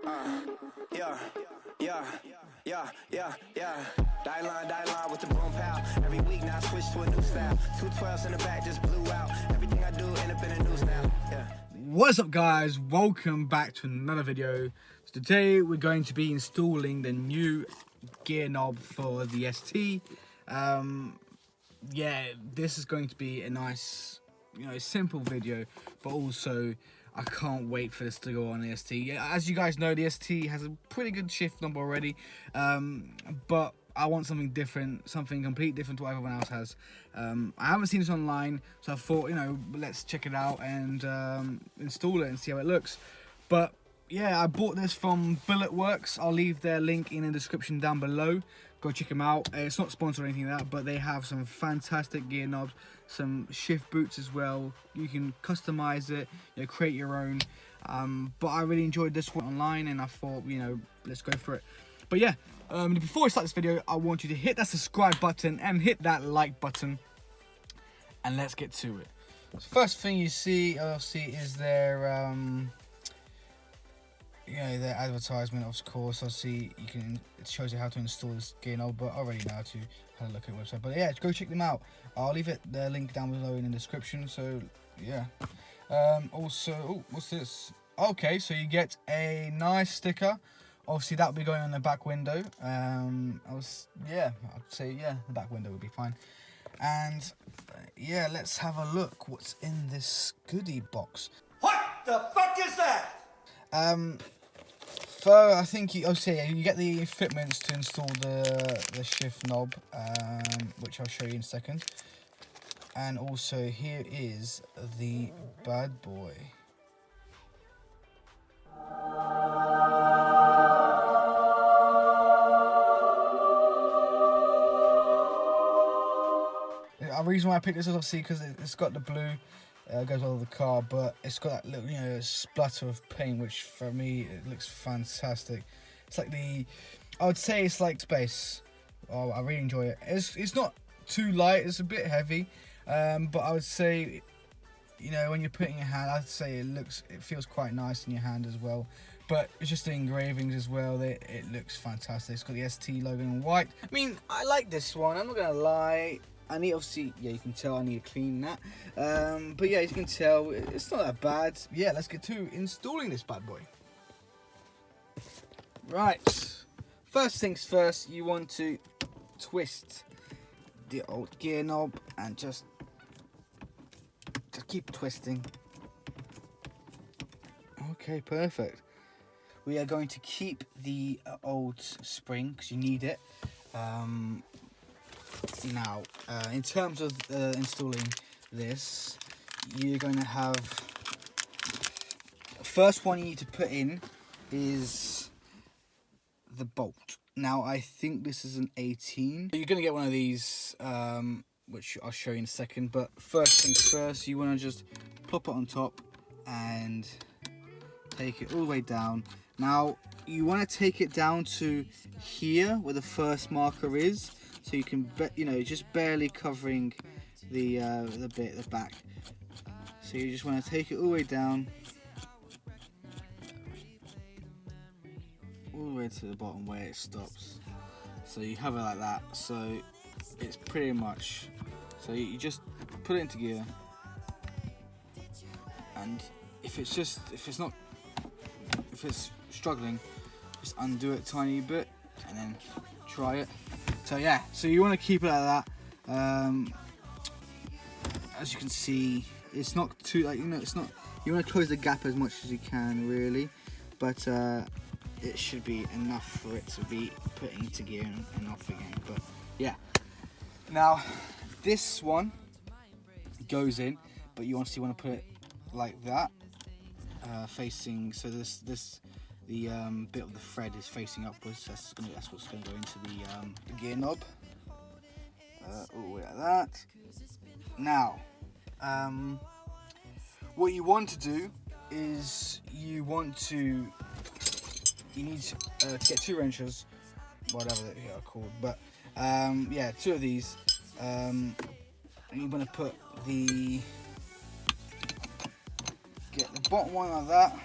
Yeah. Die line with the boom pow. Every week now I switch to a new style. 212s in the back just blew out. Everything I do end up in the news now. Yeah. What's up, guys? Welcome back to another video. So today we're going to be installing the new gear knob for the ST. Yeah, this is going to be a nice, simple video, but also I can't wait for this to go on the ST. Yeah, as you guys know, the ST has a pretty good shift knob already, but I want something different, something completely different to what everyone else has. I haven't seen this online, so I thought, let's check it out and install it and see how it looks. But yeah, I bought this from Billetworkz. I'll leave their link in the description down below. Go check them out. It's not sponsored or anything like that, but they have some fantastic gear knobs, some shift boots as well. You can customize it, create your own. But I really enjoyed this one online, and I thought, let's go for it. But yeah, before I start this video, I want you to hit that subscribe button and hit that like button, and let's get to it. The first thing you see, is their their advertisement. Of course, it shows you how to install this gear knob, but I already know how to look at the website. But yeah, go check them out. I'll leave the link down below in the description. So yeah. Also, what's this? Okay, so you get a nice sticker. Obviously, that'll be going on the back window. I'd say the back window would be fine. And yeah, let's have a look. What's in this goodie box? What the fuck is that? I think you get the fitments to install the shift knob, which I'll show you in a second. And also here is the bad boy. The reason why I picked this up, obviously, because it's got the blue. Goes all over the car, but it's got that little, splatter of paint, which for me it looks fantastic. It's like I would say it's like space. Oh, I really enjoy it. It's not too light. It's a bit heavy, but I would say, when you're putting your hand, I'd say it feels quite nice in your hand as well. But it's just the engravings as well. It looks fantastic. It's got the ST logo in white. I mean, I like this one. I'm not gonna lie. I need, obviously, you can tell I need to clean that. But yeah, as you can tell, it's not that bad. Yeah, let's get to installing this bad boy. Right. First things first, you want to twist the old gear knob and just keep twisting. Okay, perfect. We are going to keep the old spring because you need it. Now, in terms of installing this, you're going to have, the first one you need to put in is the bolt. Now, I think this is an 18. You're going to get one of these, which I'll show you in a second, but first things first, you want to just plop it on top and take it all the way down. Now, you want to take it down to here where the first marker is, so you can, just barely covering the bit at the back. So you just want to take it all the way down, all the way to the bottom where it stops. So you have it like that. So it's pretty much. So you just put it into gear, and if it's struggling, just undo it a tiny bit and then try it. So yeah, so you want to keep it like that. As you can see, it's not too it's not. You want to close the gap as much as you can, really, but it should be enough for it to be put into gear and off again. But yeah, now this one goes in, but you obviously want to put it like that, facing. So the bit of the thread is facing upwards. That's what's going to go into the gear knob. All the way like that. Now, what you want to do is you need to get 2 wrenches, whatever they are called. But yeah, 2 of these. And you're going to put get the bottom one like that.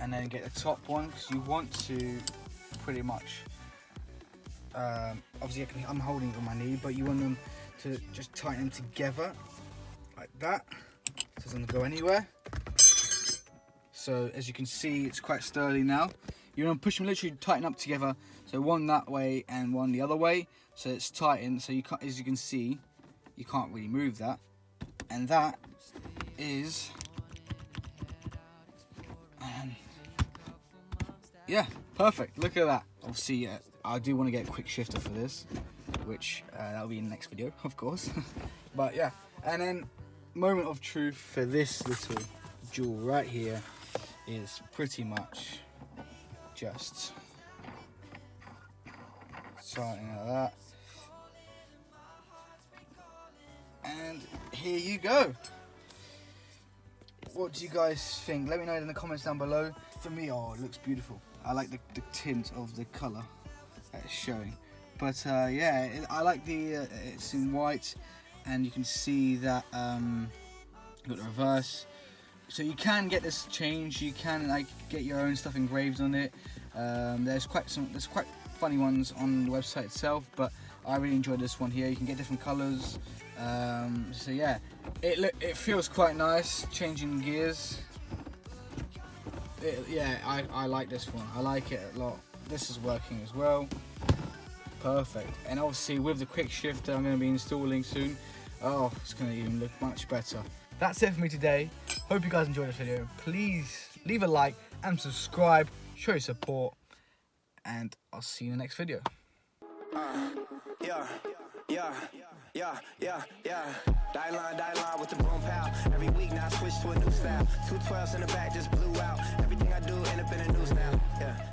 and then get the top one, because you want to pretty much, obviously I'm holding it on my knee, but you want them to just tighten them together like that, so it doesn't go anywhere. So as you can see, it's quite sturdy now. You want to push them literally tighten up together, so one that way and one the other way, so it's tightened. So you can't, as you can see, you can't really move that, and that is, yeah, perfect. Look at that. Obviously, I do want to get a quick shifter for this, which that'll be in the next video, of course. But yeah, and then moment of truth for this little jewel right here is pretty much just something like that, and here you go. What do you guys think? Let me know in the comments down below. For me, oh, it looks beautiful. I like the tint of the colour that it's showing. But yeah, I like the it's in white, and you can see that got the reverse. So you can get this changed. You can like get your own stuff engraved on it. There's quite funny ones on the website itself, but I really enjoyed this one here. You can get different colours. So yeah, it feels quite nice changing gears. Yeah, I like this one. I like it a lot. This is working as well. Perfect. And obviously with the quick shifter I'm going to be installing soon, oh, it's going to even look much better. That's it for me today. Hope you guys enjoyed this video. Please leave a like and subscribe, show your support, and I'll see you in the next video. Yeah. Die line with the boom pow. Every week now I switch to a new style. 212s in the back just blew out.